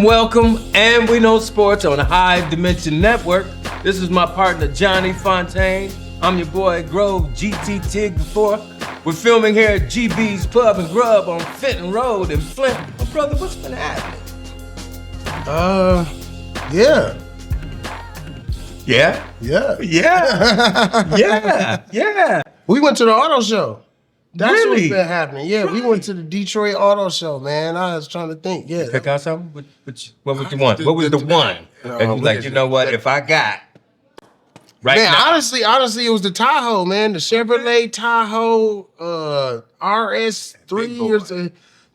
Welcome, and we know sports on the Hive Dimension Network. This is my partner, Johnny Fontane. I'm your boy, Grov, GT Tigue before. We're filming here at GB's Pub and Grub on Fenton Road in Flint. Oh, brother, what's been happening? Yeah. Yeah? Yeah. Yeah. We went to the auto show. That's Really? what's been happening. Yeah, we went to the Detroit Auto Show, man. I was trying to think. Yeah. Pick out something? What was the one? What was the one? That you like, you know what, if I got right Man, now. honestly, it was the Tahoe, man. The Chevrolet Tahoe RS3 or something.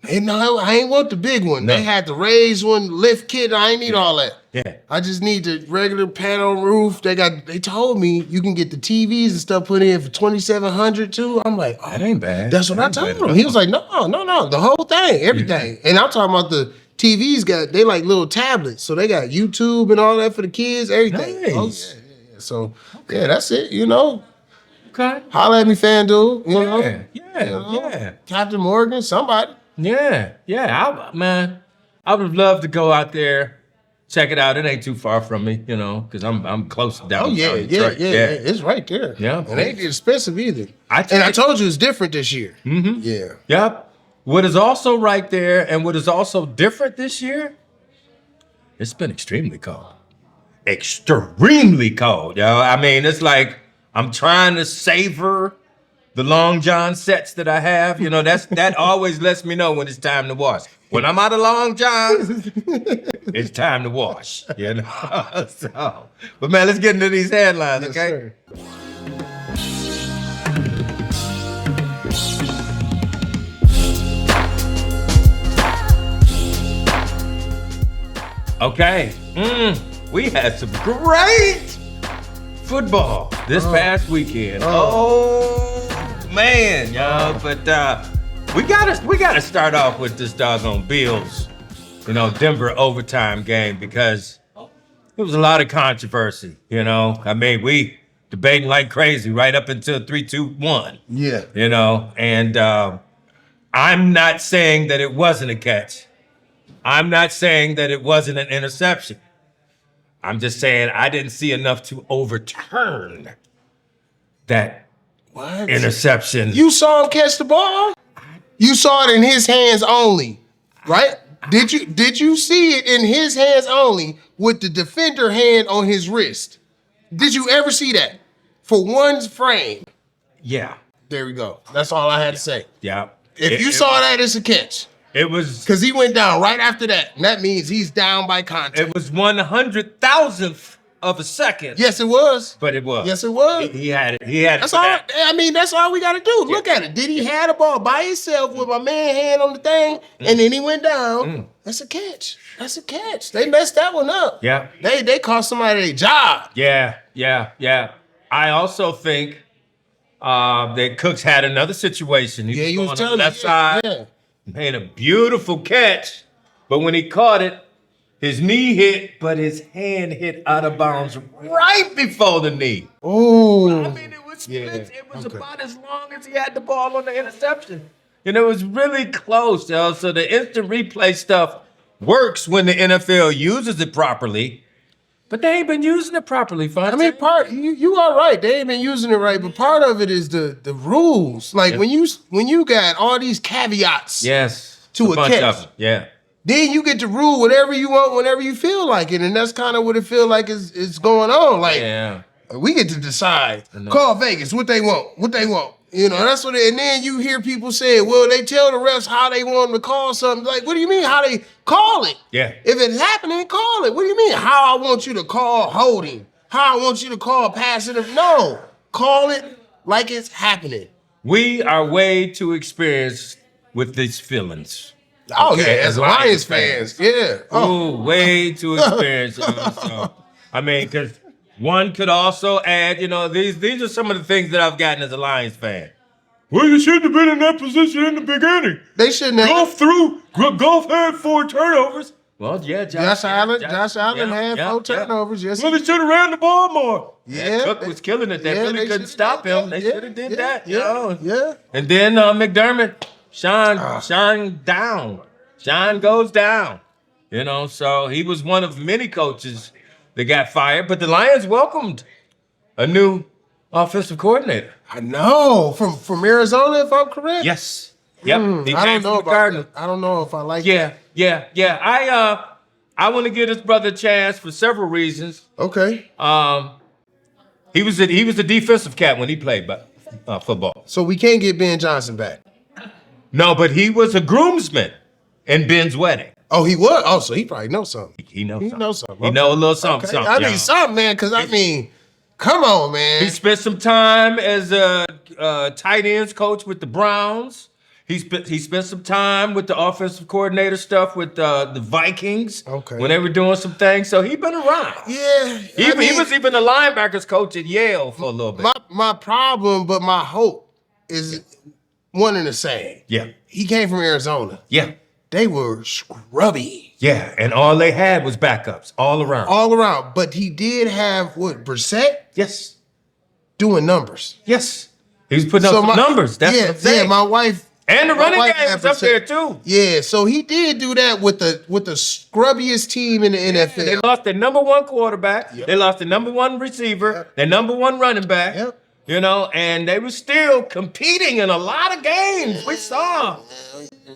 And no, I ain't want the big one. No. They had the raised one, lift kit. I ain't need all that. Yeah. I just need the regular panel roof. They told me you can get the TVs and stuff put in for $2,700 too. I'm like, oh, That ain't bad. that's what I told him. He was like, no, the whole thing, everything. And I'm talking about the TVs they like little tablets. So they got YouTube and all that for the kids, everything. Nice. Oh, yeah. So, yeah, that's it, you know. Okay. Holla at me, FanDuel, you know. Yeah. Captain Morgan, somebody. Yeah. I would love to go out there, check it out. It ain't too far from me, you know, because I'm close to downtown. Oh, yeah. It's right there. Yeah. And it ain't expensive either. I I told you it's different this year. Mm-hmm. Yeah. Yep. What is also right there and what is also different this year, it's been extremely cold. Extremely cold, yo. I mean, it's like I'm trying to savor the Long John sets that I have. You know, that always lets me know when it's time to wash. When I'm out of Long Johns, it's time to wash, you know? So, but man, let's get into these headlines, Yes, okay? sir. Okay, we had some great football this past weekend. Oh man, y'all! But we gotta start off with this doggone Bills, Denver overtime game because there was a lot of controversy. I mean, we debating like crazy right up until 3-2-1. Yeah. And I'm not saying that it wasn't a catch. I'm not saying that it wasn't an interception. I'm just saying I didn't see enough to overturn that interception. You saw him catch the ball? You saw it in his hands only, right? Did you see it in his hands only with the defender hand on his wrist? Did you ever see that? For one frame. Yeah. There we go. That's all I had to say. Yeah. If you saw that, it's a catch. It was because he went down right after that, and that means he's down by contact. It was 100,000th of a second. Yes, it was. But it was. Yes, it was. He had it. He had That's it. all. I mean, that's all we got to do. Look at it. Did he have the ball by himself with my man hand on the thing, and then he went down? That's a catch. That's a catch. They messed that one up. Yeah. They cost somebody their job. Yeah. I also think that Cooks had another situation. He was on telling the left me. side. Yeah. Made a beautiful catch, but when he caught it, his knee hit, but his hand hit out of bounds right before the knee. Oh. I mean, it was split. It was about as long as he had the ball on the interception. And it was really close, yo. So the instant replay stuff works when the NFL uses it properly, but they ain't been using it properly, Fontane. I mean, you are right. They ain't been using it right, but part of it is the rules. Like when you got all these caveats. Yes. To a bunch catch. of them. Yeah. Then you get to rule whatever you want whenever you feel like it, and that's kind of what it feel like is going on. Like we get to decide. Call Vegas what they want. That's what. And then you hear people say, well, they tell the refs how they want them to call something. Like, what do you mean how they call it? Yeah. If it's happening, call it. What do you mean how I want you to call holding? How I want you to call passing? No, call it like it's happening. We are way too experienced with these feelings. Oh, okay, as Lions fans. Yeah. Oh, way too experienced. So, I mean, because one could also add, these are some of the things that I've gotten as a Lions fan. Well, you shouldn't have been in that position in the beginning. They shouldn't have. Goff had 4 turnovers. Well, yeah, Josh Allen had 4 turnovers. Yes. Well, they should have ran the ball more. Yeah. Cook was killing it. They really couldn't stop him. They should have did that. Yeah. And then McDermott, Sean down. Sean goes down. So he was one of many coaches that got fired. But the Lions welcomed a new offensive coordinator. I know. From Arizona, if I'm correct? Yes. Yep. I don't know about that. I don't know if I like that. Yeah. I want to give this brother a chance for several reasons. Okay. He was a defensive cat when he played football. So we can't get Ben Johnson back. No, but he was a groomsman in Ben's wedding. Oh, he was? Oh, so he probably knows something. He knows something. Okay. He know a little something. Okay. I need something, man, because come on, man. He spent some time as a tight ends coach with the Browns. He spent some time with the offensive coordinator stuff with the Vikings. Okay. When they were doing some things. So he been around. Yeah. He was even the linebackers coach at Yale for a little bit. My problem, but my hope is one and the same. Yeah. He came from Arizona. Yeah. They were scrubby. Yeah, and all they had was backups all around. All around. But he did have, Brissett? Yes. Doing numbers. Yes. He was putting up some numbers. That's what I'm saying. Yeah, my wife. And the running game was up there too. Yeah, so he did do that with the scrubbiest team in the NFL. They lost their number 1 quarterback. Yep. They lost their number 1 receiver. Yep. Their number 1 running back. Yep. And they were still competing in a lot of games. We saw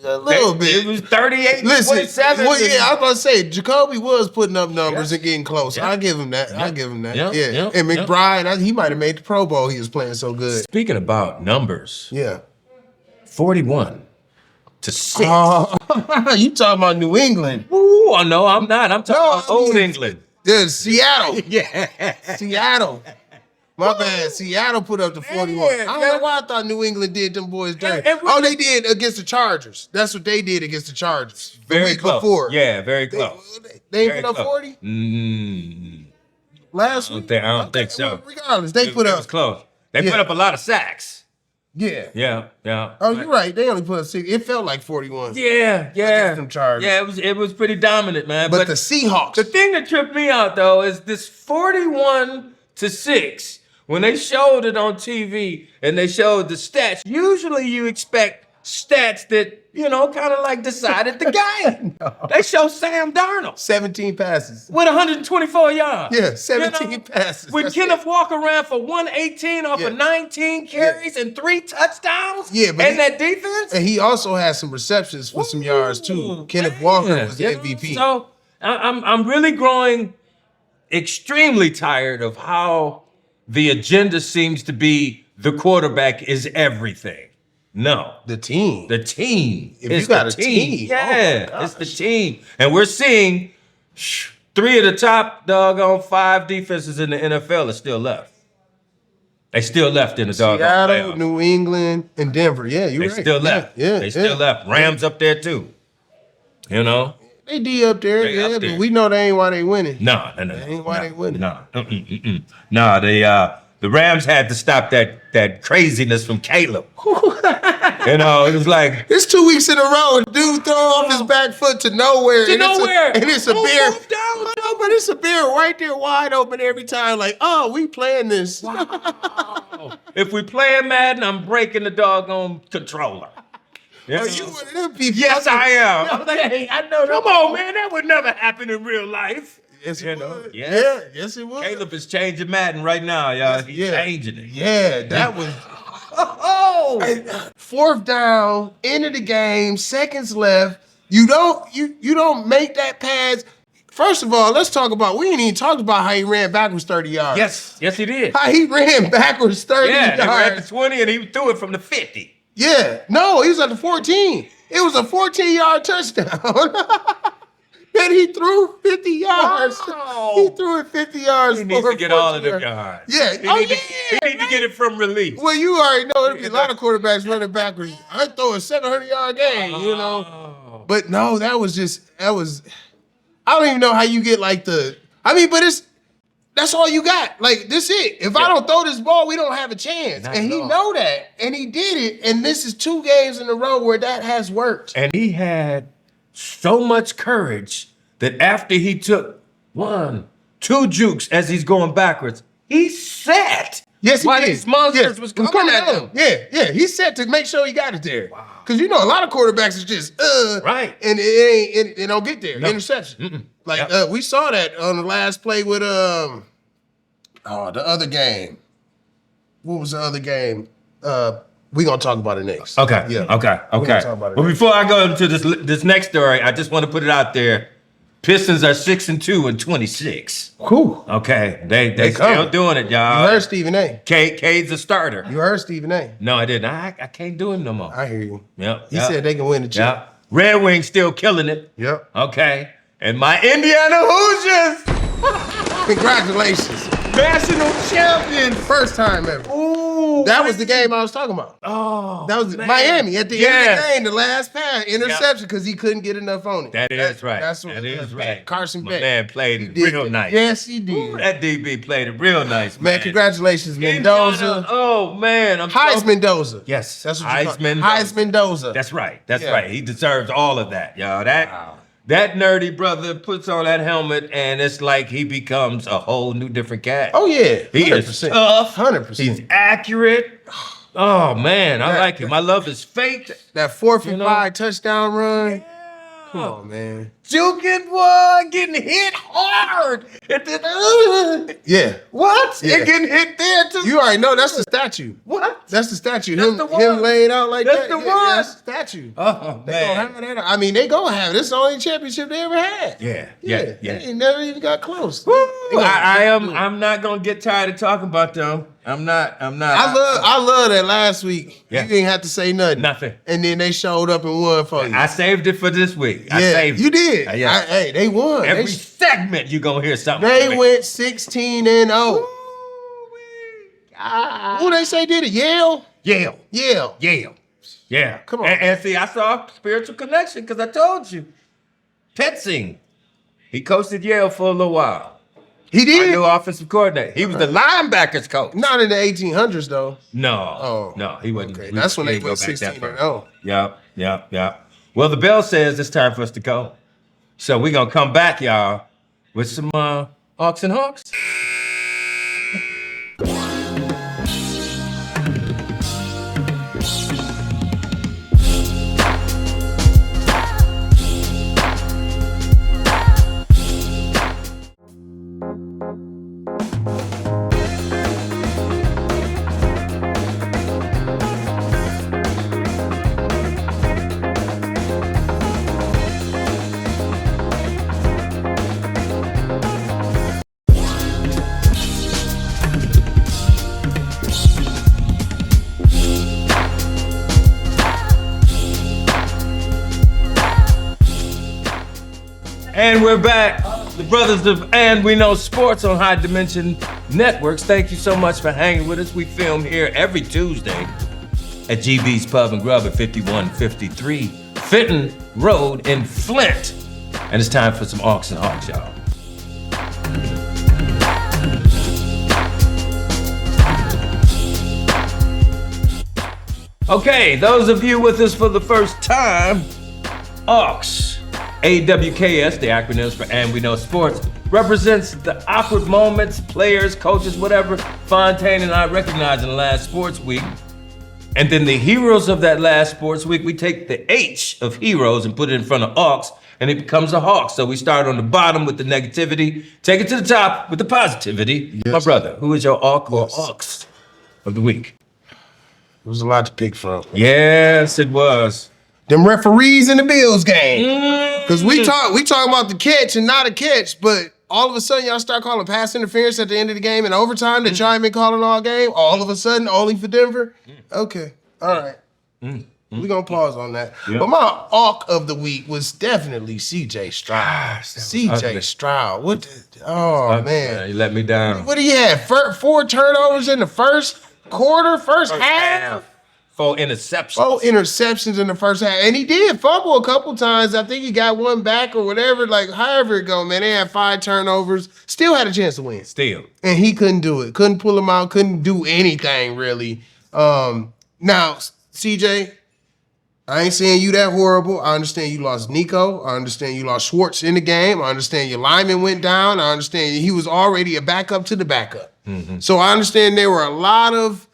a little bit. It was 38-27. Well, yeah, I was about to say, Jacoby was putting up numbers and getting close. I'll give him that. I'll give him that. Yeah. And McBride, he might have made the Pro Bowl. He was playing so good. Speaking about numbers. Yeah. 41 to 6. You talking about New England. Ooh, no, I'm not. I'm talking about old England. Yeah, Seattle. Yeah. Seattle. My bad. Seattle put up the 41. I don't know why I thought New England did them boys dirty. They did against the Chargers. That's what they did against the Chargers. Very close. Before. Yeah, very close. They ain't put up 40? Last week? I don't think so. Regardless, they put up. It was close. They put up a lot of sacks. Yeah. Yeah. Oh, you're right. They only put up 6. It felt like 41. Yeah. Against them Chargers. Yeah, it was pretty dominant, man. But the Seahawks. The thing that tripped me out, though, is this 41 to 6. When they showed it on TV and they showed the stats, usually you expect stats that, kind of like decided the game. No. They show Sam Darnold. 17 passes. With 124 yards. Yeah, 17 passes. With Kenneth Walker ran for 118 off of 19 carries and 3 touchdowns. Yeah, but that defense. And he also had some receptions for some yards, too. Kenneth Walker was the MVP. So I'm really growing extremely tired of how the agenda seems to be the quarterback is everything. No. The team. If you got a team. Yeah, it's the team. And we're seeing 3 of the top doggone 5 defenses in the NFL are still left. They still left in the doggone Seattle, playoffs. New England, and Denver. Yeah, you're right. They still left. Yeah, they still left. Rams up there too. They D up there, but we know they ain't why they winning. No. That ain't why they winning. No. The Rams had to stop that craziness from Caleb. It was like it's 2 weeks in a row. A dude throw off his back foot to nowhere. And it's a bear. But it's a bear right there wide open every time. Like, we playing this. Wow. If we playing Madden, I'm breaking the doggone controller. Yes. You one of them people? Yes, I am. I'm like, hey, I know. Come on, man. That would never happen in real life. Yes, it would. Yeah. Yes, it would. Caleb is changing Madden right now, y'all. He's changing it. Yeah, that was. 4th down, end of the game, seconds left. You don't make that pass. First of all, let's talk about. We ain't even talked about how he ran backwards 30 yards. Yes, he did. How he ran backwards 30 yards. Yeah, he ran the 20 and he threw it from the 50. Yeah, no, he was at the 14. It was a 14-yard touchdown. And he threw 50 yards. Wow. He threw it 50 yards. He needs to get all of them yards. Yeah. He need to get it from release. Well, you already know there'll be a lot of quarterbacks running backwards. I throw a 700-yard game, you know. But no, that was. I don't even know how you get like but that's all you got. Like, this it. If I don't throw this ball, we don't have a chance. And he know that. And he did it. And this is 2 games in a row where that has worked. And he had so much courage that after he took 1, 2 jukes as he's going backwards, he sat. Yes, he while did. these monsters was coming at him. Yeah. He set to make sure he got it there. Wow. Because, a lot of quarterbacks is just, right. And it don't get there. No. Interception. We saw that on the last play with, the other game. What was the other game? We're going to talk about it next. Okay. Yeah. Okay. We're gonna talk about it next. Before I go into this next story, I just want to put it out there. Pistons are 6-2 and 26. Cool. Okay. They still doing it, y'all. You heard Stephen A. Cade's a starter. You heard Stephen A. No, I didn't. I can't do him no more. I hear you. Yep. He said they can win the chip. Yep. Red Wings still killing it. Yep. Okay. And my Indiana Hoosiers. Congratulations. National champions. First time ever. Ooh. That was the game I was talking about. Oh. That was Miami at the end of the game, the last pass, interception, because he couldn't get enough on it. That is right. That's what that is right. Carson My Beck. man played it real nice. Yes, he did. Ooh, that DB played it real nice, man. Congratulations, Mendoza. Indiana, oh, man. Heisman Mendoza. Yes. That's what you call Heisman. Heisman Mendoza. That's right. That's right. He deserves all of that, y'all. That nerdy brother puts on that helmet, and it's like he becomes a whole new different cat. Oh, yeah. 100%. He is tough. 100%. He's accurate. Oh, man. I like him. I love his fake. That 4th and 5 touchdown run. Yeah. Come on, man. Juking one, getting hit hard. And then, yeah. What? Yeah. And getting hit there, too. You already know that's the statue. What? That's the statue. That's him laying out like that's that. The one. That's the statue. Oh, they gonna have that. I mean, they gonna have it. This is the only championship they ever had. Yeah. They ain't never even got close. I'm not gonna get tired of talking about them. I'm not. I love that last week. Yeah. You didn't have to say nothing. Nothing. And then they showed up and won for you. I saved it for this week. Yeah, I saved it. You did. Hey, they won. Every segment you gonna hear something. They went 16-0. Who they say did it? Yale. Yeah. Come on. And see, I saw a spiritual connection because I told you. Petsing. He coached at Yale for a little while. He did? Our new offensive coordinator. He was the linebackers coach. Not in the 1800s, though. No. Oh. No, he wasn't. Okay. That's when they went 16-0. Yep. Well, the bell says it's time for us to go. So we're going to come back, y'all, with some Hawks and Hawks. And we're back. The brothers of And We Know Sports on High Dimension Networks. Thank you so much for hanging with us. We film here every Tuesday at GB's Pub and Grub at 5153 Fenton Road in Flint. And it's time for some Hawks and Hawks, y'all. Okay, those of you with us for the first time, Hawks. AWKS, the acronyms for And We Know Sports, represents the awkward moments, players, coaches, whatever, Fontane and I recognized in the last sports week. And then the heroes of that last sports week, we take the H of heroes and put it in front of Hawks, and it becomes a Hawk. So we start on the bottom with the negativity, take it to the top with the positivity. Yes. My brother, who is your Hawk or Hawks of the week? There was a lot to pick from. Yes, it was. Them referees in the Bills game. Because we talking about the catch and not a catch, but all of a sudden y'all start calling pass interference at the end of the game and overtime that y'all ain't been calling all game. All of a sudden, only for Denver. Okay, all right. We're going to pause on that. Yep. But my AWK of the week was definitely C.J. Stroud. C.J. Stroud. Man. You let me down. What do you have? 4 turnovers in the first quarter, first half? 4 interceptions. 4 interceptions in the first half. And he did fumble a couple times. I think he got one back or whatever. Like, however it go, man. They had 5 turnovers. Still had a chance to win. Still. And he couldn't do it. Couldn't pull him out. Couldn't do anything, really. Now, CJ, I ain't saying you that horrible. I understand you lost Nico. I understand you lost Schwartz in the game. I understand your lineman went down. I understand he was already a backup to the backup. So I understand there were a lot of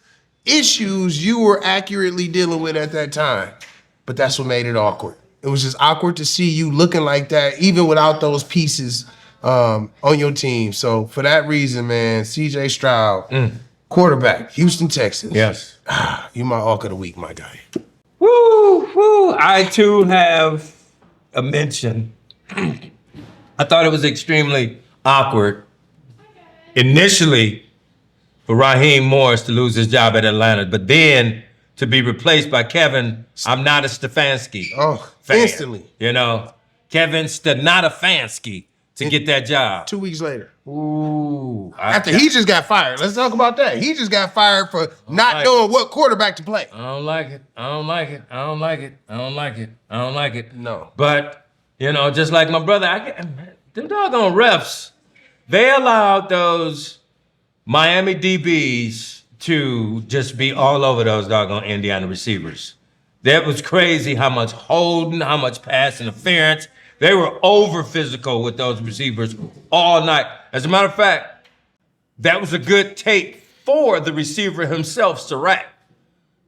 issues you were accurately dealing with at that time. But that's what made it awkward. It was just awkward to see you looking like that, even without those pieces on your team. So for that reason, man, C.J. Stroud, quarterback, Houston Texans. Yes. You my AWK of the week, my guy. Woo! I too have a mention. I thought it was extremely awkward initially for Raheem Morris to lose his job at Atlanta, but then to be replaced by Kevin, I'm not a Stefanski. Fan, instantly. You know, Kevin Stefanski to get that job. 2 weeks later. Ooh. After he just got fired. Let's talk about that. He just got fired for not knowing what quarterback to play. I don't like it. I don't like it. I don't like it. I don't like it. I don't like it. No. But, you know, just like my brother, them doggone refs, they allowed those Miami DBs to just be all over those doggone Indiana receivers. That was crazy how much holding, how much pass interference. They were over physical with those receivers all night. As a matter of fact, that was a good take for the receiver himself, Surratt,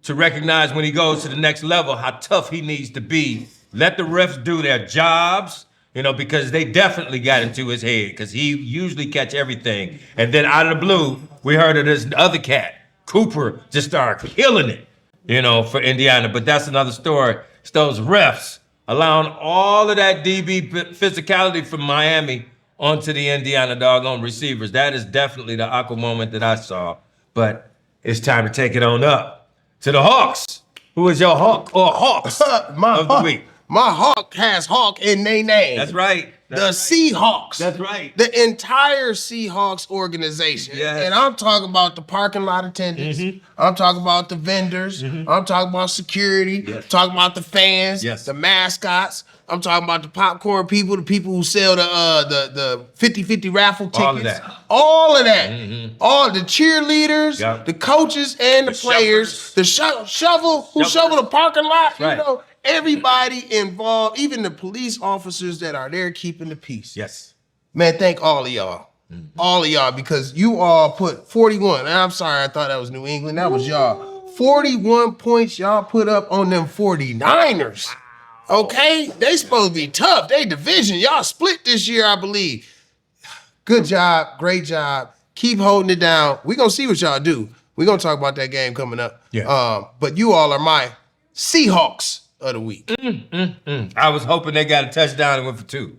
to recognize when he goes to the next level how tough he needs to be. Let the refs do their jobs, you know, because they definitely got into his head because he usually catch everything. And then out of the blue, we heard of this other cat, Cooper, just started killing it, you know, for Indiana. But that's another story. It's those refs allowing all of that DB physicality from Miami onto the Indiana doggone receivers. That is definitely the awkward moment that I saw. But it's time to take it on up to the Hawks. Who is your Hawk or Hawks of the week? My Hawk has Hawk in their name. That's right. The Seahawks. That's right. The entire Seahawks organization. Yes. And I'm talking about the parking lot attendants. I'm talking about the vendors. I'm talking about security. Yes. Talking about the fans. Yes. The mascots. I'm talking about the popcorn people, the people who sell the 50-50 raffle tickets. All of that. All the cheerleaders, the coaches and the players, the shovel who shovel the parking lot, right. You know. Everybody involved, even the police officers that are there keeping the peace. Yes. Man, thank all of y'all. All of y'all, because you all put 41. And I'm sorry, I thought that was New England. That was y'all. 41 points y'all put up on them 49ers. Okay? They supposed to be tough. They division. Y'all split this year, I believe. Good job. Great job. Keep holding it down. We're going to see what y'all do. We're going to talk about that game coming up. Yeah. But you all are my Seahawks of the week. I was hoping they got a touchdown and went for 2.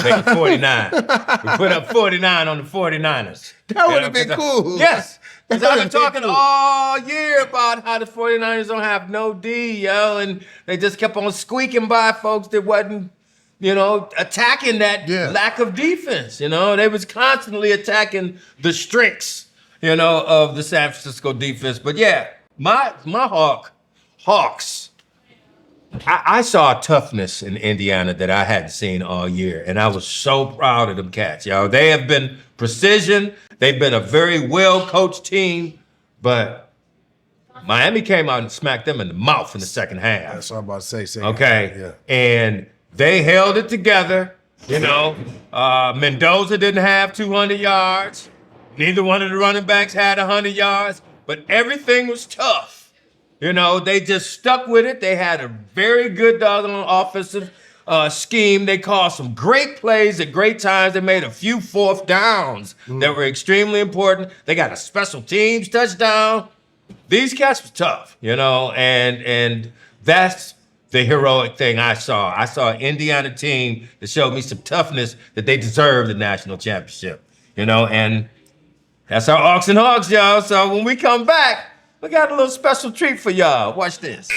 Make it 49. We put up 49 on the 49ers. That would have been cool. Yes. Because I've been talking all year about how the 49ers don't have no D, yo, and they just kept on squeaking by folks that wasn't, you know, attacking that lack of defense. You know, they was constantly attacking the strengths, you know, of the San Francisco defense. But yeah, my Hawks. I saw a toughness in Indiana that I hadn't seen all year, and I was so proud of them cats, y'all. They have been precision. They've been a very well-coached team, but Miami came out and smacked them in the mouth in the second half. That's what I'm about to say. Okay, Yeah. And they held it together. You know, Mendoza didn't have 200 yards. Neither one of the running backs had 100 yards, but everything was tough. You know, they just stuck with it. They had a very good doggone offensive scheme. They called some great plays at great times. They made a few fourth downs that were extremely important. They got a special teams touchdown. These cats was tough, you know, and that's the heroic thing I saw. I saw an Indiana team that showed me some toughness that they deserved the national championship, you know, and that's our Hawks and Hogs, y'all. So when we come back, we got a little special treat for y'all. Watch this.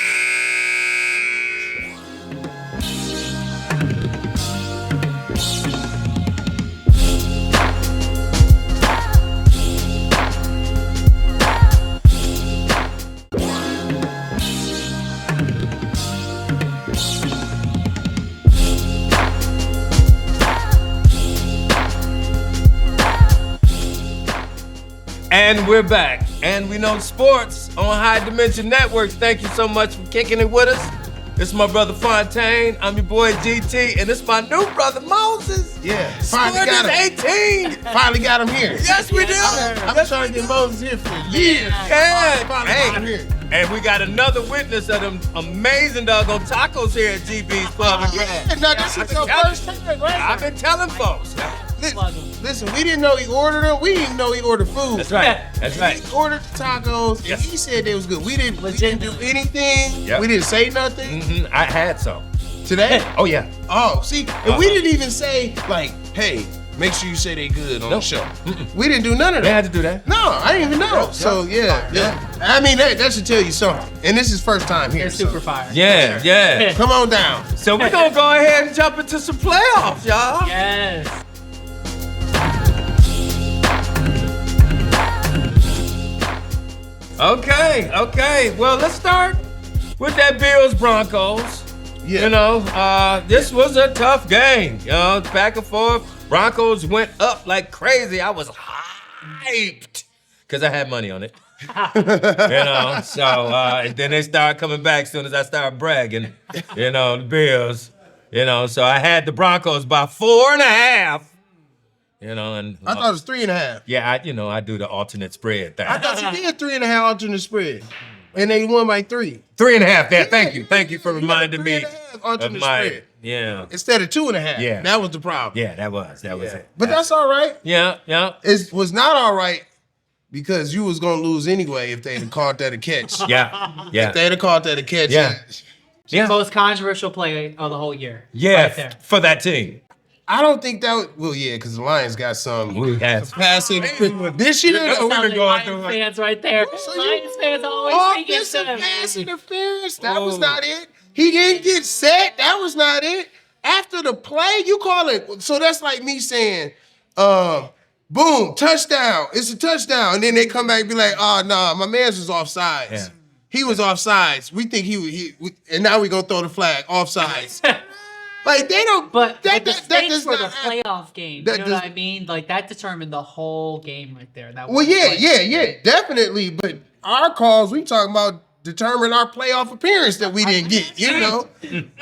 And we're back. And we know sports on High Dimension Networks. Thank you so much for kicking it with us. This is my brother Fontane. I'm your boy GT. And this is my new brother Moses. Yeah. Finally got him. 18. Finally got him here. Yes, we do. I've been trying to get Moses here for years. Yeah. Finally got him here. And we got another witness of them amazing doggone tacos here at GB's Club. Yeah, no, this is your first time, right? I've been telling folks. Listen, we didn't know he ordered them. We didn't know he ordered food. That's right. That's right. He ordered the tacos, and he said they was good. We didn't do anything. Yep. We didn't say nothing. Mm-hmm. I had some. Today? Oh, yeah. Oh, see, and we didn't even say, like, hey, make sure you say they good on the show. We didn't do none of that. They had to do that. No, I didn't even know. So, yeah. I mean, that should tell you something. And this is first time here. They're super fire. Yeah, yeah. Come on down. So we're going to go ahead and jump into some playoffs, y'all. Yes. Okay. Well, let's start with that Bills-Broncos. Yeah. You know, this was a tough game. You know, back and forth. Broncos went up like crazy. I was hyped because I had money on it. You know, so and then they started coming back as soon as I started bragging. You know, the Bills. You know, so I had the Broncos by 4.5. You know, and I thought it was 3.5. yeah, I do the alternate spread thing. I thought you did 3.5 alternate spread. And they won by 3. 3.5. Yeah, thank you for reminding me 3.5 of alternate my spread. yeah. Instead of 2.5. Yeah. That was the problem. Yeah, that was it. But that's all right. Yeah. It was not all right because you was gonna lose anyway if they'd have caught that a catch. Yeah. If they'd have caught that a catch. Yeah. Most controversial play of the whole year. Yeah, Right there. for that team. I don't think that would, well, yeah, because the Lions got some We had passing. This year, That's though, what we're going through. Lions fans right there. So Lions fans always think it's offensive them. pass interference. That was not it. He didn't get set. That was not it. After the play, you call it. So that's like me saying, boom, touchdown. It's a touchdown. And then they come back and be like, oh, nah, my man's was offsides. Yeah. He was offsides. We think and now we going to throw the flag. Offsides. Like, they don't. But that the stakes does for the not happen. playoff game, That you know does- what I mean? Like, that determined the whole game right there. That Well, one play. yeah, definitely. But our calls, we talking about determine our playoff appearance that we didn't get, you know.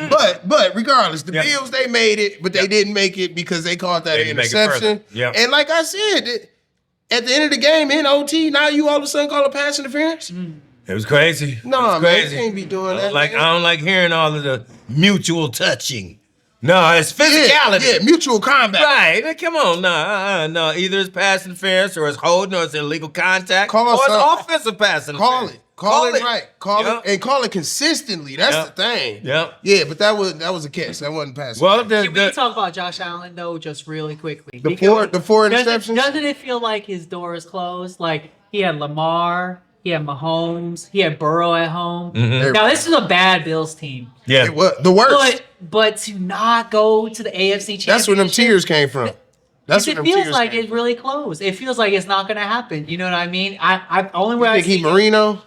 But regardless, the Bills, they made it, but they didn't make it because they caught that They didn't make it interception. further. Yep. And like I said, at the end of the game in OT, now you all of a sudden call it pass interference? It was crazy. No, It was man, you crazy. can't be doing that. Like, man. I don't like hearing all of the mutual touching. No, it's physicality. Yeah, mutual combat. Right. Come on. No. Either it's pass interference or it's holding or it's illegal contact Call or it's something. offensive pass interference. Call it right. Call Yep. it and call it consistently. That's Yep. the thing. Yep. Yeah, but that was a catch. That wasn't passing. Well, Can we talk about Josh Allen, though, just really quickly? the four interceptions. Doesn't it feel like his door is closed? Like, he had Lamar, he had Mahomes, he had Burrow at home. Mm-hmm. Now, this is a bad Bills team. Yeah. It was the worst. But to not go to the AFC Championship. That's where them tears came from. That's where It them feels tears like came it's really close. It feels like it's not going to happen. You know what I mean? I only way from. I You think see he Marino?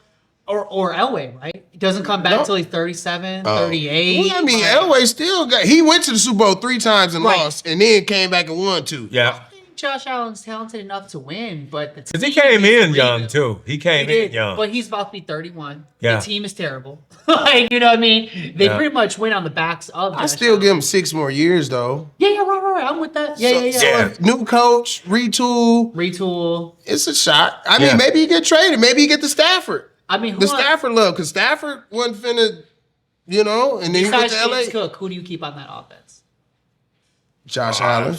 or Elway, right? He doesn't come back No. until he's 37, Oh. 38. Well, I mean, Like, Elway still got. He went to the Super Bowl 3 times and Right. lost, and then came back and won 2. Yeah. Josh Allen's talented enough to win, but Because he came in young, too. He He came in did, young. but he's about to be 31. Yeah. The team is terrible. Like, you know what I mean? They Yeah. pretty much win on the backs of I Josh still Allen. give him 6 more years though. Yeah, right. I'm with that. Yeah. Yeah. New coach, retool. Retool. It's a shot. I Yeah. mean, maybe he get traded. Maybe he get the Stafford. I mean, The Stafford love, because Stafford wasn't finna, and then he went besides to LA. James Cook, who do you keep on that offense? Josh Allen.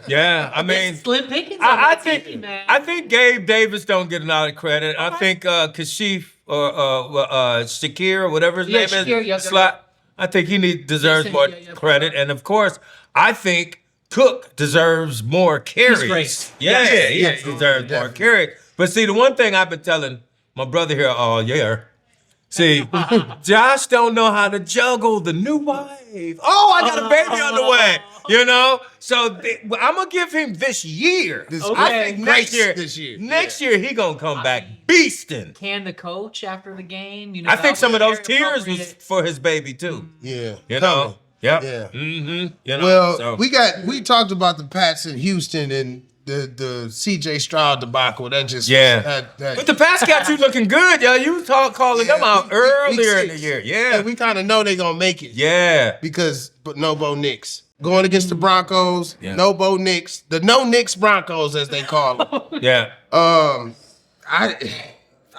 Yeah. I mean, Slim Pickens. I on that team, think man. I think Gabe Davis don't get a lot of credit. I think Kashif or Shakir or whatever his Yeah, name Shakir, is, yep. slot. I think he deserves Decent, more yeah. credit, and of course, I think Cook deserves more carries. great. Yeah, he Yeah, deserves more definitely. carries. But see, the one thing I've been telling my brother here all year. See, Josh don't know how to juggle the new wife. Oh, I got a baby on the way. You know, so I'm gonna give him this year. I think next year, next year he gonna come back beasting. Can the coach after the game? You know, I think some of those very tears was appropriate. for his baby too. Yeah. You know, yep. Yeah. Mm-hmm. You know, Well, so. we talked about the Pats in Houston, and the CJ Stroud debacle. That just But the pass got you looking good, yo. You calling them out earlier in the year. Yeah. And we kind of know they're gonna make it. Yeah. But no Bo Nix. Going against the Broncos, no Bo Nix. The no Nix Broncos, as they call them. Yeah.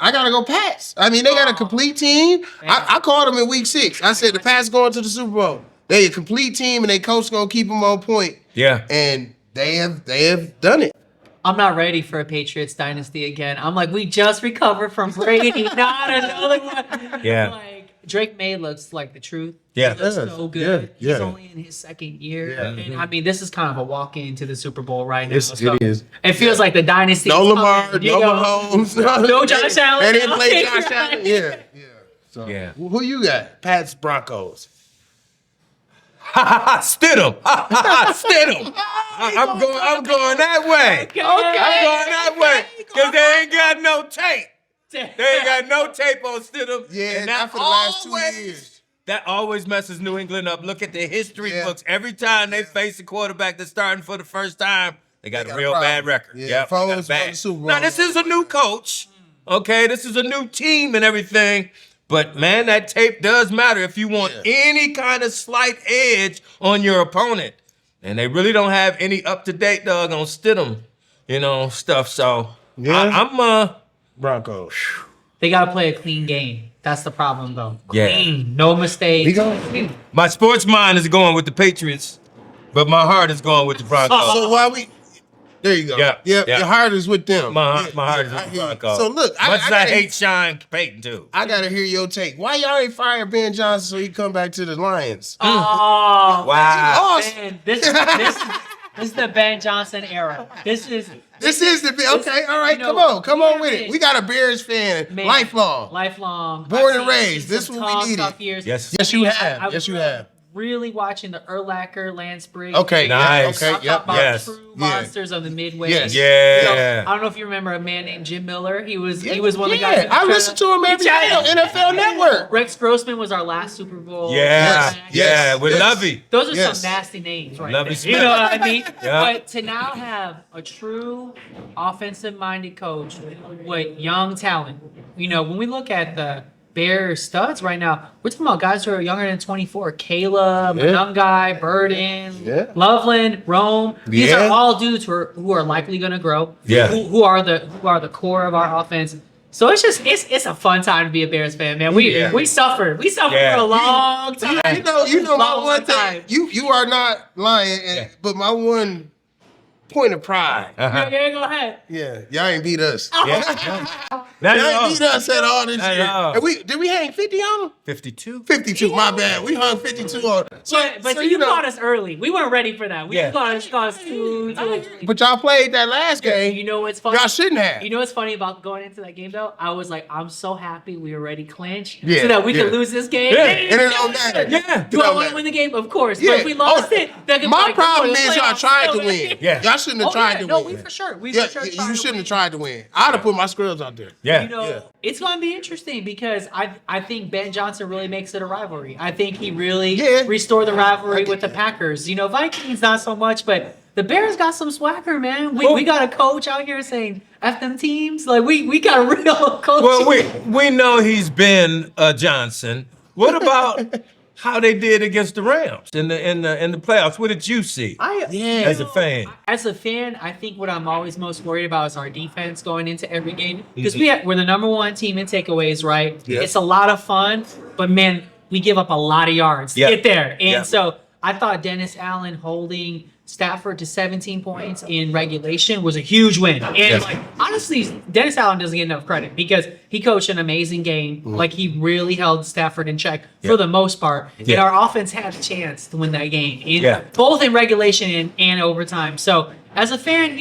I gotta go Pats. I mean, they got a complete team. I called them in week 6. I said the Pats going to the Super Bowl. They a complete team, and their coach gonna keep them on point. Yeah. And they have done it. I'm not ready for a Patriots dynasty again. I'm like, we just recovered from Brady, not another one. Yeah. Like, Drake May looks like the truth. Yeah. He looks so good. Yeah. He's only in his 2nd year. Yeah. And I mean, this is kind of a walk into the Super Bowl right now. It is. It feels like the dynasty. No Lamar, no Mahomes. No Josh Allen. They didn't play Josh Allen. Yeah. So, Yeah. who you got? Pats, Broncos. Stidham. Stidham. I'm going that way. Okay. I'm going that way. Because they ain't got no tape. They ain't got no tape on Stidham. Yeah, and not for the last 2 years. That always messes New England up. Look at the history books. Every time they face a quarterback that's starting for the first time, they got a real bad record. Yeah, Foles won the Super Bowl. Now, this is a new coach. Okay, this is a new team and everything. But, man, that tape does matter if you want any kind of slight edge on your opponent. And they really don't have any up-to-date on Stidham, stuff. So, I'm Broncos. They got to play a clean game. That's the problem, though. Yeah. Clean. No mistakes. My sports mind is going with the Patriots, but my heart is going with the Broncos. So why we... There you go. Yeah. Your heart is with them. My heart is with the Broncos. So look, much as I hate Sean Payton too. I gotta hear your take. Why y'all ain't fire Ben Johnson so he come back to the Lions? Oh, wow. Man, this is the Ben Johnson era. This is the okay. All right, come on with it. We got a Bears fan, lifelong, born and raised. This is what we needed. Yes, you have. Yes, you have. Really watching the Urlacher, Lance Briggs. Okay, nice. Okay, yep. True monsters of the Midwest. Yes. Yeah. I don't know if you remember a man named Jim Miller. He was one of the guys. I listened to him every day on NFL Network. Rex Grossman was our last Super Bowl. With Lovey. Those are some nasty names, right? Lovey There. You know what I mean? Yeah. But to now have a true offensive-minded coach with young talent, when we look at the Bears studs right now, we're talking about guys who are younger than 24. Caleb, young guy, Burden, Loveland, Rome. These are all dudes who are likely going to grow. Yeah. Who are the core of our offense. So it's a fun time to be a Bears fan, man. We suffered. We suffered for a long time. You know my one thing. You are not lying, but my one point of pride. Yeah, go ahead. Yeah, y'all ain't beat us. Y'all ain't beat us at all this year. And did we hang 50 on them? 52. 52, my bad. We hung 52 on them. But you caught us early. We weren't ready for that. We caught us too early. But y'all played that last game. You know what's funny? Y'all shouldn't have. You know what's funny about going into that game, though? I was like, I'm so happy we already clinched so that we could lose this game. Yeah, and it don't matter. Yeah. Do I want to win the game? Of course. But if we lost it, my problem is y'all tried to win. Yeah. Y'all shouldn't have tried to win. No, we for sure. You shouldn't have tried to win. I'd have put my scrubs out there. Yeah. It's going to be interesting because I think Ben Johnson really makes it a rivalry. I think he really restored the rivalry with the Packers. Vikings not so much, but the Bears got some swagger, man. We got a coach out here saying F them teams. Like we got a real coach. Well, we know he's been Johnson. What about how they did against the Rams in the playoffs? What did you see as a fan? As a fan, I think what I'm always most worried about is our defense going into every game. Because we're the number one team in takeaways, right? Yeah. It's a lot of fun, but man, we give up a lot of yards to get there. And so I thought Dennis Allen holding Stafford to 17 points in regulation was a huge win. And honestly, Dennis Allen doesn't get enough credit because he coached an amazing game. Like he really held Stafford in check for the most part. And our offense had a chance to win that game. Both in regulation and overtime. So as a fan,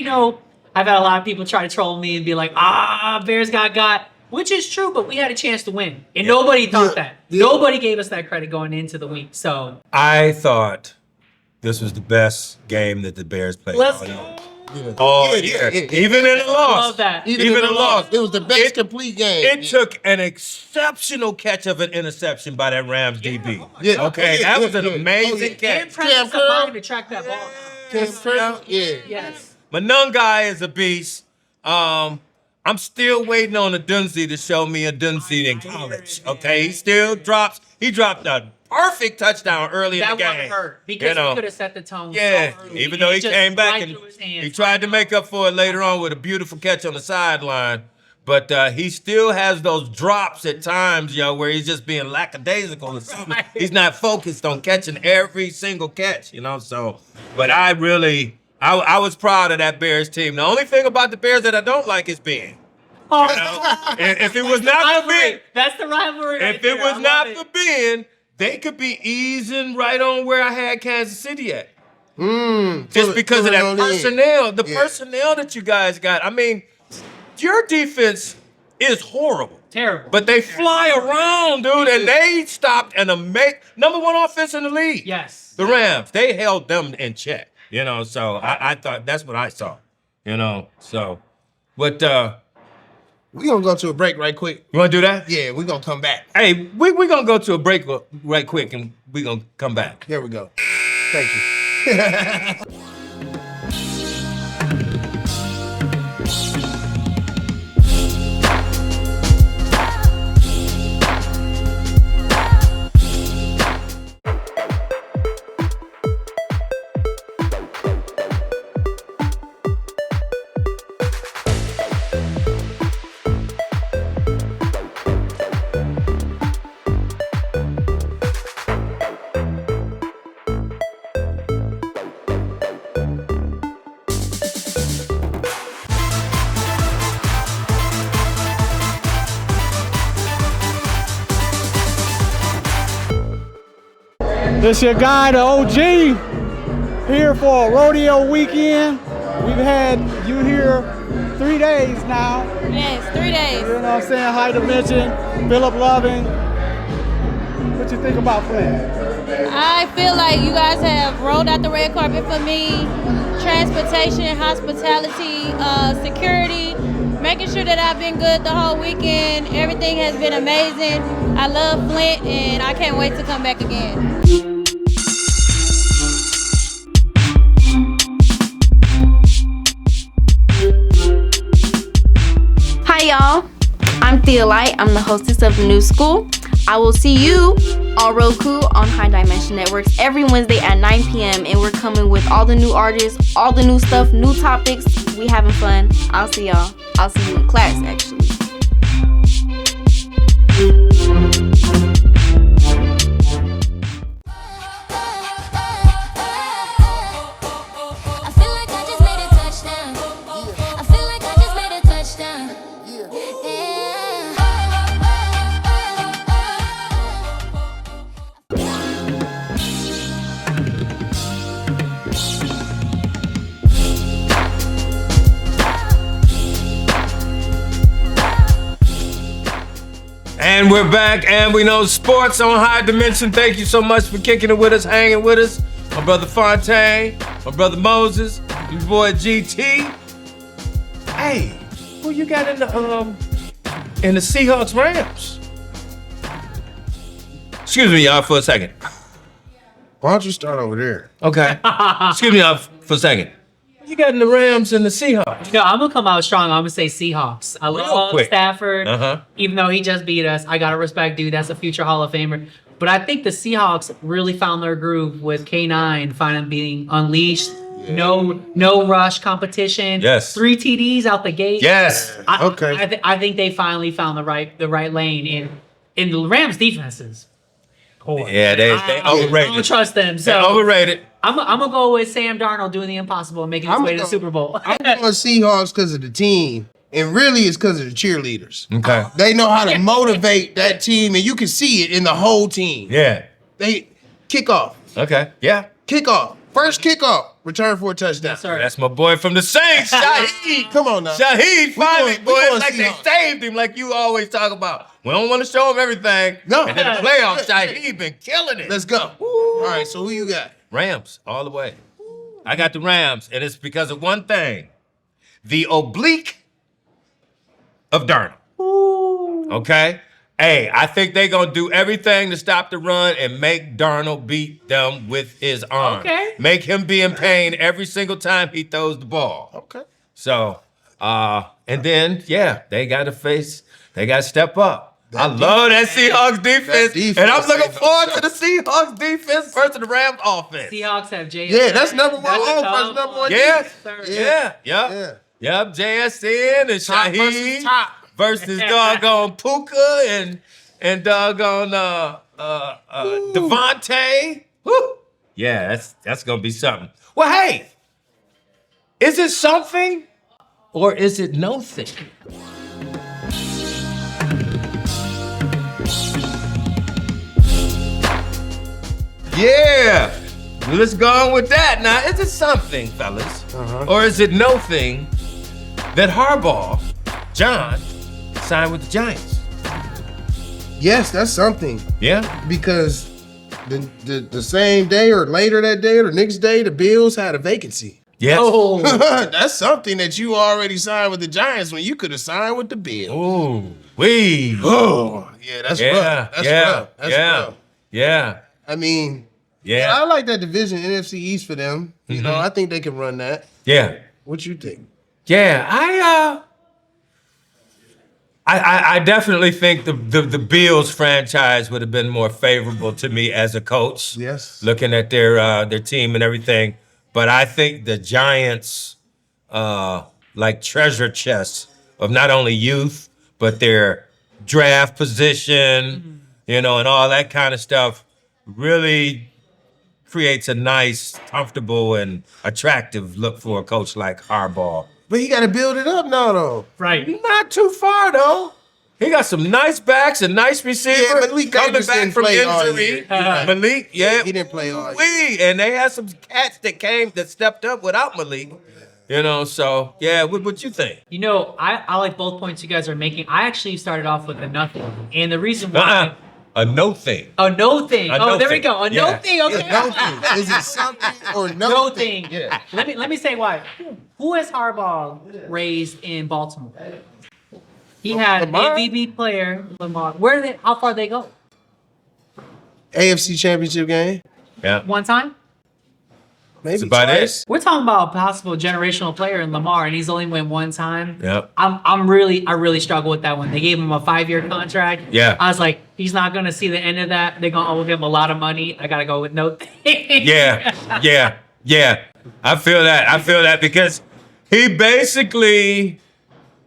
I've had a lot of people try to troll me and be like, Bears got. Which is true, but we had a chance to win. And nobody thought that. Nobody gave us that credit going into the week. So I thought this was the best game that the Bears played all year. All year. Even in a loss. I love that. Even in a loss. It was the best complete game. It took an exceptional catch of an interception by that Rams DB. That was an amazing catch. And practice of mind to track that ball. Yes. My nun guy is a beast. I'm still waiting on a Dunzy to show me a Dunzy in college. Okay, he still drops. He dropped a perfect touchdown early in the game. That one hurt because he could have set the tone. Yeah, so early. even though he came back right and he tried to make up for it later on with a beautiful catch on the sideline. But he still has those drops at times, where he's just being lackadaisical or something. He's not focused on catching every single catch, So, but I was proud of that Bears team. The only thing about the Bears that I don't like is Ben. If it was not for Ben, that's the rivalry. If it was not for Ben, they could be easing right on where I had Kansas City at. Just because of that personnel, personnel that you guys got. I mean, your defense is horrible. Terrible. But they fly around, dude, and they stopped an amazing number 1 offense in the league. Yes. The Rams, they held them in check, so I thought that's what I saw, so what we gonna go to a break right quick. You wanna do that? Yeah, we gonna come back. Hey, we gonna go to a break right quick and we gonna come back. Here we go. Thank you. This your guy, the OG, here for a rodeo weekend. We've had you here 3 days now. Yes, 3 days. You know what I'm saying? High Dimension, Philip Loving. What you think about Flint? I feel like you guys have rolled out the red carpet for me. Transportation, hospitality, security, making sure that I've been good the whole weekend. Everything has been amazing. I love Flint and I can't wait to come back again. Hi y'all, I'm Thea Light. I'm the hostess of the new school. I will see you on Roku on High Dimension Networks every Wednesday at 9 p.m. and we're coming with all the new artists, all the new stuff, new topics. We having fun. I'll see y'all. I'll see you in class actually. And we're back, and we know sports on High Dimension. Thank you so much for kicking it with us, hanging with us. My brother Fontane, my brother Moses, your boy GT. Hey, who you got in the Seahawks Rams? Excuse me, y'all, for a second. Why don't you start over there? Okay. Excuse me, y'all, for a second. You got in the Rams and the Seahawks. I'm gonna come out strong. I'm gonna say Seahawks. I love Stafford. Even though he just beat us, I gotta respect dude. That's a future Hall of Famer. But I think the Seahawks really found their groove with K9 finally being unleashed. Yeah. No rush competition. Yes. 3 TDs out the gate. Yes. I think they finally found the right lane in the Rams defenses. Yeah, they overrated. I don't trust them. So they're overrated. I'm gonna go with Sam Darnold doing the impossible and making his way to the Super Bowl. I'm going Seahawks because of the team, and really it's because of the cheerleaders. Okay. They know how to motivate that team, and you can see it in the whole team. Yeah. They kick off. Okay. Yeah. Kick off. First kickoff. Return for a touchdown. Yes, sir. That's my boy from the Saints, Shaheed. Come on now. Shaheed finally, boy. It's like Seahawks. they saved him, like you always talk about. We don't want to show him everything. No. And then the playoffs, Shaheed been killing it. Let's go. All right, so who you got? Rams, all the way. I got the Rams, and it's because of one thing. The oblique of Darnold. Okay? Hey, I think they're going to do everything to stop the run and make Darnold beat them with his arm. Okay. Make him be in pain every single time he throws the ball. Okay. So, and then, they got to step up. I love that Seahawks defense, and I'm looking forward to the Seahawks defense versus the Rams offense. Seahawks have JSN. Yeah, that's number one offense, number one defense. Yep, JSN and Top versus Shaheed top. versus doggone Puka and doggone Devontae. Woo. Yeah, that's gonna be something. Well, hey, is it something or is it no thing? Yeah, let's go on with that. Now, is it something, fellas, or is it no thing that Harbaugh, John, signed with the Giants? Yes, that's something. Yeah? Because the same day or later that day or the next day, the Bills had a vacancy. Yes. Oh, That's something that you already signed with the Giants when you could have signed with the Bills. Ooh, wee. Oh, yeah, that's rough. That's rough. That's rough. Yeah. I mean, Yeah. I like that division, NFC East for them. You know, I think they can run that. Yeah. What you think? Yeah. I definitely think the Bills franchise would have been more favorable to me as a coach. Yes. Looking at their team and everything. But I think the Giants like treasure chests of not only youth, but their draft position, and all that kind of stuff really creates a nice, comfortable, and attractive look for a coach like Harbaugh. But he got to build it up now, though. right. Not too far, though. He got some nice backs and nice receivers. Yeah, Malik coming Davis back didn't from play all injury. year. Right. Malik, yeah. He didn't play all year. And they had some cats that stepped up without Malik. So, yeah, what you think? I like both points you guys are making. I actually started off with a nothing. And the reason why... A no thing. A no thing. A no There we thing. go. A Yeah. no thing. Okay. No thing. Is it something or no, No thing? thing. Yeah. Let me say why. Who has Harbaugh raised in Baltimore? He had Lamar? MVP player Lamar. How far they go? AFC Championship game? Yeah. One time? Maybe That's about twice. We're talking about a possible generational player in Lamar, and he's only went one time. Yep. I really struggle with that one. They gave him a 5-year contract. Yeah. I was like, he's not gonna see the end of that. They're gonna owe him a lot of money. I gotta go with no thing. Yeah. I feel that because he basically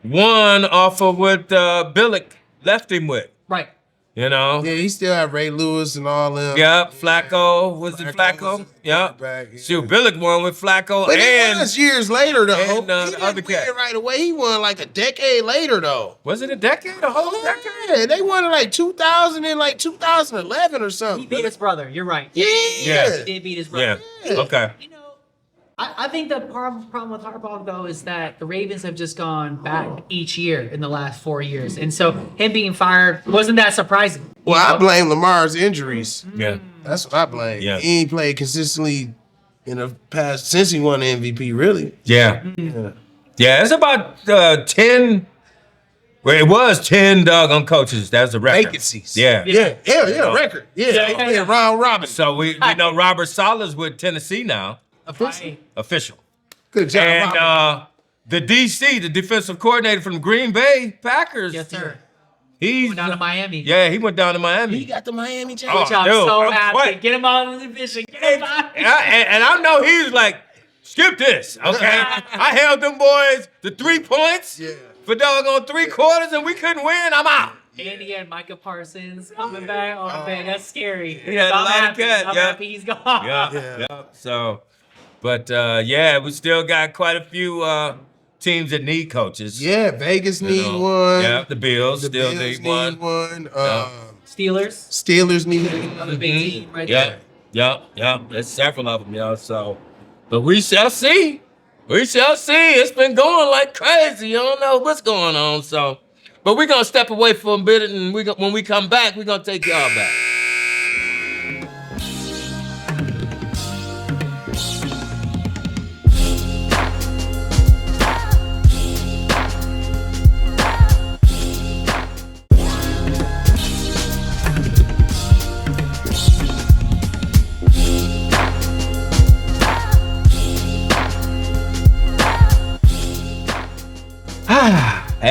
won off of what Billick left him with. Right. Yeah, he still had Ray Lewis and all them. Yep, Flacco. Was it Flacco? Yep. Shoot, Billick won with Flacco But it and was years later, though. and, He the didn't other win cat. it right away. He won like a decade later, though. was it a decade? A whole decade? Yeah, they won in like 2000 and like 2011 or He something. beat his brother. You're right. Yeah. He did beat his brother. Yeah. Okay. I think the problem with Harbaugh, though, is that the Ravens have just gone back each year in the last 4 years. And so him being fired wasn't that surprising. Well, I blame Lamar's injuries. Yeah. That's what I blame. Yeah. He ain't played consistently in the past since he won the MVP, really. Yeah. Yeah, it's about 10. Well, it was 10 doggone coaches. That's the record. Vacancies. Yeah. Yeah, record. Yeah, round robin. So we know Robert Sala's with Tennessee now. Official. Good job, And Robin. the DC, the defensive coordinator from Green Bay Packers. Yes, sir. He's Went down to Miami. Yeah, he went down to Miami. He got the Miami job. Oh, Which I'm dude, so I'm happy. sweating. Get him out of the division. Get him out. And I know he's like, skip this, okay? I held them boys to 3 points for doggone 3 quarters and we couldn't win. I'm out. And he had Micah Parsons coming back. Oh, man, that's scary. He had So a I'm lot of happy. cut, I'm yeah. happy he's gone. Yeah. So, but we still got quite a few teams that need coaches. Yeah, Vegas need one. Yeah, the Bills The still Bills need one. Steelers. Steelers need Another big team right Yeah, there. yeah. There's several of them, y'all. So, but we shall see. We shall see. It's been going like crazy. You don't know what's going on. So, but we're gonna step away for a bit, and when we come back, we're gonna take y'all back.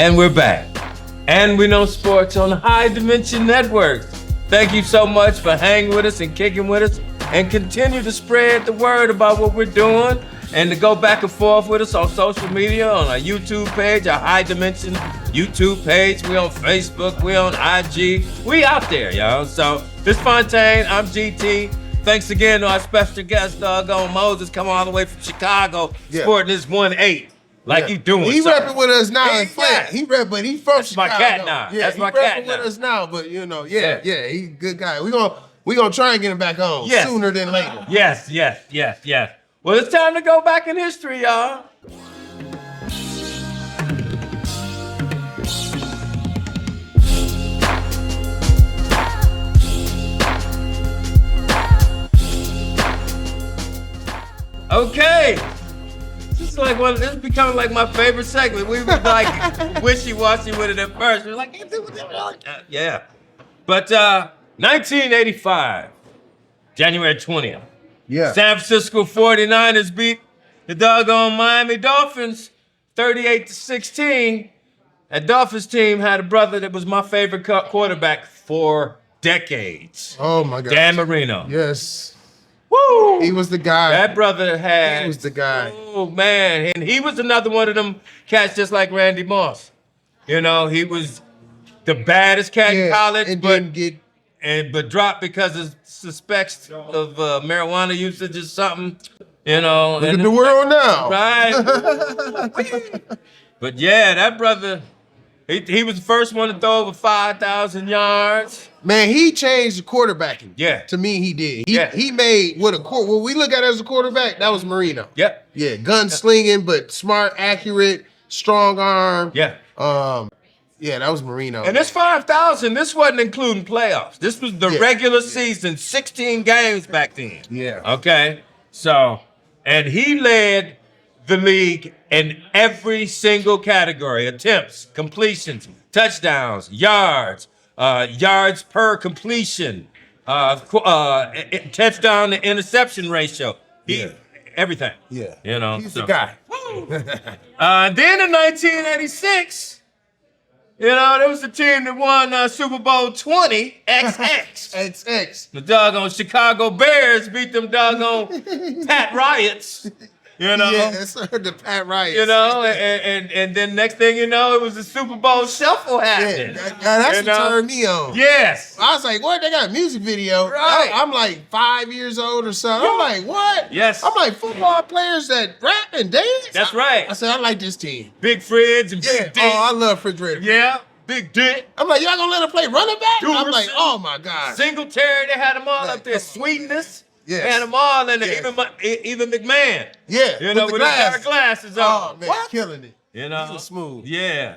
And we're back. And we know sports on High Dimension Networks. Thank you so much for hanging with us and kicking with us, and continue to spread the word about what we're doing, and to go back and forth with us on social media, on our YouTube page, our High Dimension YouTube page. We on Facebook, we on IG. We out there, y'all. So this Fontane, I'm GT. Thanks again to our special guest, doggone Moses, come all the way from Chicago, sporting this 1-8. Like he doing. He repping with us now in Flint. Yeah. He rep, but he from That's Chicago. my cat now. Yeah, That's he my cat repping now. with us now, but you know, he's a good guy. We gonna try and get him back on sooner than later. Yes. Well, it's time to go back in history, y'all. Okay. This is becoming like my favorite segment. We were like wishy-washy with it at first. We were like, yeah. But 1985, January 20th. Yeah. San Francisco 49ers beat the doggone Miami Dolphins 38-16. That Dolphins team had a brother that was my favorite quarterback for decades. Oh my God. Dan Marino. Yes. Woo! He was the guy. That brother had. He was the guy. Oh man, and he was another one of them cats, just like Randy Moss. You know, he was the baddest cat in college, but dropped because of suspects of marijuana usage or something. You know, look at the world now. Right. But yeah, that brother, he was the first one to throw over 5,000 yards. Man, he changed the quarterbacking. Yeah. To me, he did. He made what we look at as a quarterback, that was Marino. Yep. Yeah, gunslinging, but smart, accurate, strong arm. Yeah. Yeah, that was Marino. And this 5,000, this wasn't including playoffs. This was the regular season, 16 games back then. Yeah. Okay. So, and he led the league in every single category: attempts, completions, touchdowns, yards, yards per completion, touchdown to interception ratio. Everything. Yeah. You know, he's the guy. Then in 1986, you know, there was the team that won Super Bowl 20, XX. XX. The doggone Chicago Bears beat them doggone Pat Riots. You know? Yes, the Pat Riots. You know, and then next thing you know, it was the Super Bowl shuffle happening. Yeah, that's what turned me on. Yes. I was like, what? They got a music video. Right. I'm like 5 years old or something. I'm like, what? Yes. I'm like, football players that rap and dance? That's right. I said, I like this team. Big Fridge and Big Dick. Oh, I love refrigerator. Yeah. Big Dick. I'm like, y'all gonna let him play running back? Duderson. I'm like, oh my God. Singletary, they had them all up there. Sweetness. Yes. They had them all in there. Even McMahon. Yeah. You know, with his glasses on. Oh, man, What? killing it. You know? He was smooth. Yeah.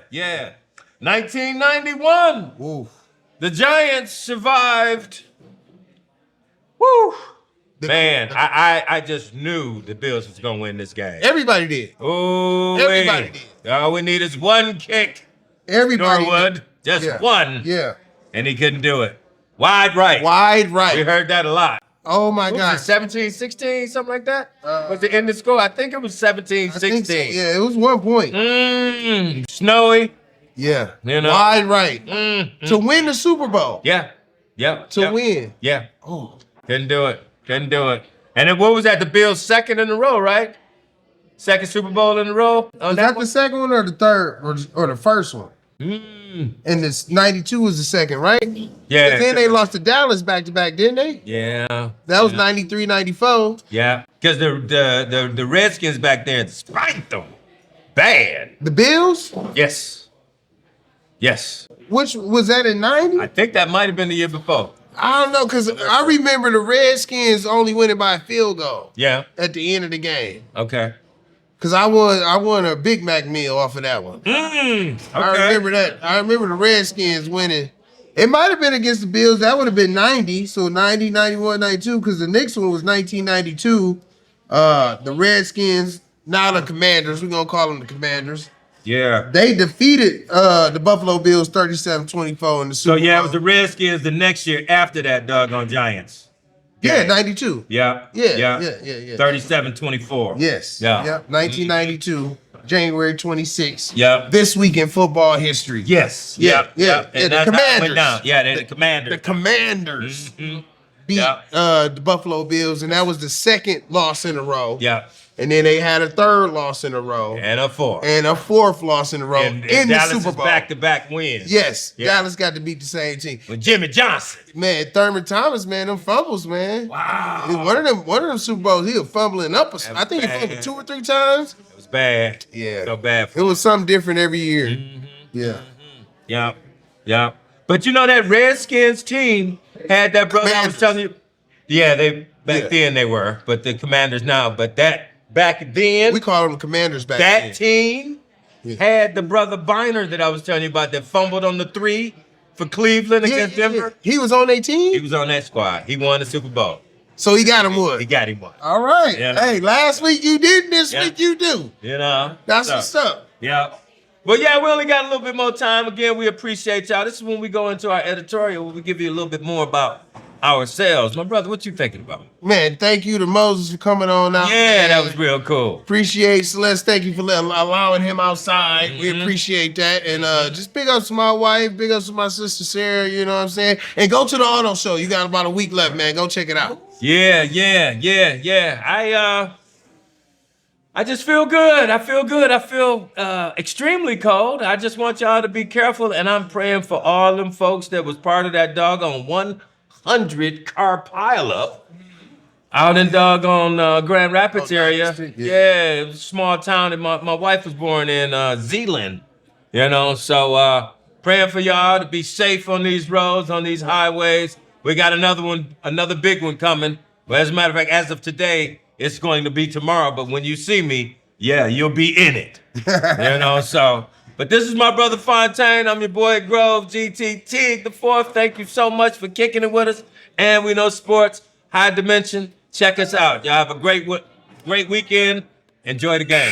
1991. Ooh. The Giants survived. Woo. Man, I just knew the Bills was gonna win this game. Everybody did. Oh, Everybody did. All we need is one kick. Everybody Norwood, did. just one. Yeah. And he couldn't do it. Wide right. Wide We right. heard that a lot. Oh my What God. was it, 17, 16, something like that? Was the end of score? I think it was 17, I 16. think so. Yeah, it was 1 point. Snowy. Yeah. You know? Wide right. To win the Super Bowl. Yeah. Yep. To win. Yeah. Oh. Couldn't do it. And then what was that? The Bills' second in a row, right? Second Super Bowl in a row? Was that the second one or the third or the first one? And this 92 was the second, right? Yeah. But then they lost to Dallas back to back, didn't they? Yeah. That was 93, 94. Yeah. Because the Redskins back there spanked them. Bad. The Bills? Yes. Which was that in 90? I think that might have been the year before. I don't know, because I remember the Redskins only winning by a field goal Yeah. at the end of the game. Okay. Because I won a Big Mac meal off of that one. Okay. I remember that. I remember the Redskins winning. It might have been against the Bills. That would have been 90. So 90, 91, 92. Because the next one was 1992. The Redskins, now the Commanders. We're going to call them the Commanders. Yeah. They defeated the Buffalo Bills 37-24 in the Super Bowl. So, yeah, it was the Redskins the next year after that doggone Giants. Yeah, 92. Yeah. Yeah. 37-24. Yes. Yeah. Yep. 1992, January 26th. Yep. This week in football history. Yes. Yeah. And the that's how it went Commanders. down. Yeah, they're the Commanders. The Commanders beat Yep. the Buffalo Bills, and that was the second loss in a row. Yeah. And then they had a third loss in a row. And a fourth. And a fourth loss in a row And in the Dallas Super is Bowl. back-to-back wins. Yes. Yeah. Dallas got to beat the same team. With Jimmy Johnson. Man, Thurman Thomas, man, them fumbles, man. Wow. One of them Super Bowls, he was fumbling up. I think he fumbled 2 or 3 times. It was bad. Yeah. So bad for It was something different every year. Yeah. Yeah. But you know that Redskins team had that brother I was Commanders. telling you. Yeah, they back Yeah. then they were, but the Commanders now. But that back then, We call them Commanders back that then. team had the brother Biner that I was telling you about that fumbled on the 3 for Cleveland against Denver. He was on their team, He was on that squad. He won the Super Bowl. so he got him one. He got him one. All right. Yeah. Hey, last week you did, this Yeah. week you do. You know. That's So, what's up. Yeah. Well, yeah, we only got a little bit more time. Again, we appreciate y'all. This is when we go into our editorial where we give you a little bit more about ourselves. My brother, what you thinking about? Man, thank you to Moses for coming on out. Yeah, man. that was real cool. Appreciate Celeste. Thank you for allowing him outside. We appreciate that. And just big ups to my wife, big ups to my sister Sarah, you know what I'm saying? And go to the auto show. You got about a week left, man. Go check it out. Yeah. I just feel good. I feel extremely cold. I just want y'all to be careful, and I'm praying for all them folks that was part of that doggone 100-car pileup out in doggone Grand Rapids area. Yeah, it was a small town, and my wife was born in Zeeland, you know. So praying for y'all to be safe on these roads, on these highways. We got another big one coming. Well, as a matter of fact, as of today, it's going to be tomorrow. But when you see me, yeah, you'll be in it. You know, so. But this is my brother Fontane. I'm your boy Grov, GT Tigue the Fourth. Thank you so much for kicking it with us. And we know sports, high dimension. Check us out. Y'all have a great weekend. Enjoy the game.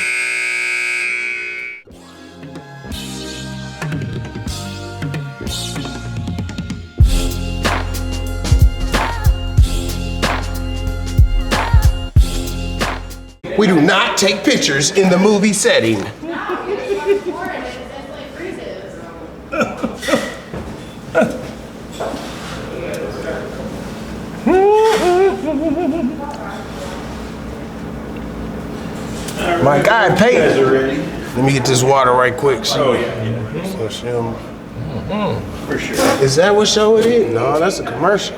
We do not take pictures in the movie setting. My guy Peyton. Let me get this water right quick. Oh, yeah. So she'll- For sure. Is that what show it is? No, that's a commercial.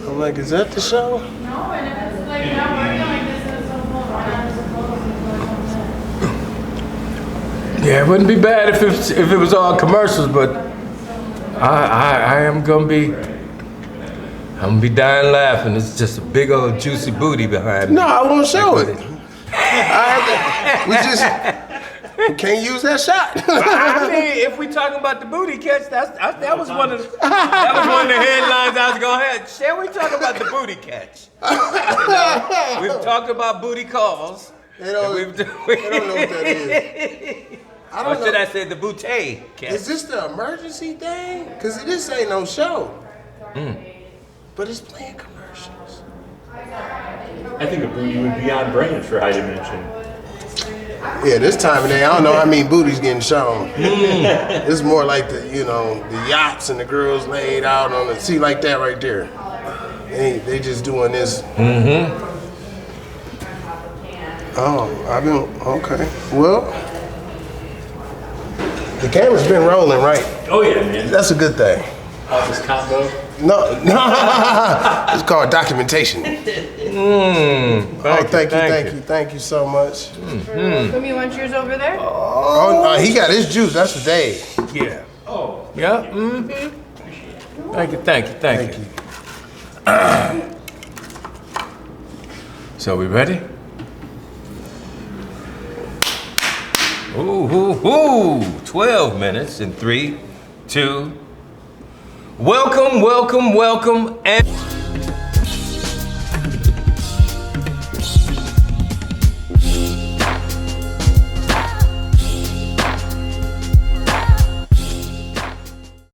I'm like, is that the show? No, and if it's like not working like this, it's so cool. Yeah, it wouldn't be bad if it was all commercials, but I'm gonna be dying laughing. It's just a big old juicy booty behind me. No, I won't show it. We can't use that shot. I mean, if we talking about the booty catch, that was one of the headlines I was gonna have. Shall we talk about the booty catch? We've talked about booty calls. They don't know what that is. I Or don't should know. I say the booty catch? Is this the emergency thing? Because this ain't no show. But it's playing commercials. I think a booty would be on brand for high dimension. Yeah, this time of day, I don't know how many booties getting shown. It's more like the yachts and the girls laid out on the see like that right there. They just doing this. Oh, okay. Well, the camera's been rolling, right? Oh yeah, man. That's a good thing. Office combo. No, it's called documentation. Thank you so much. Welcome, you want yours over there? Oh, no, he got his juice. That's for Dave. Yeah. Oh. Yeah. Thank you. So we ready? Ooh, 12 minutes in 3, 2. Welcome, and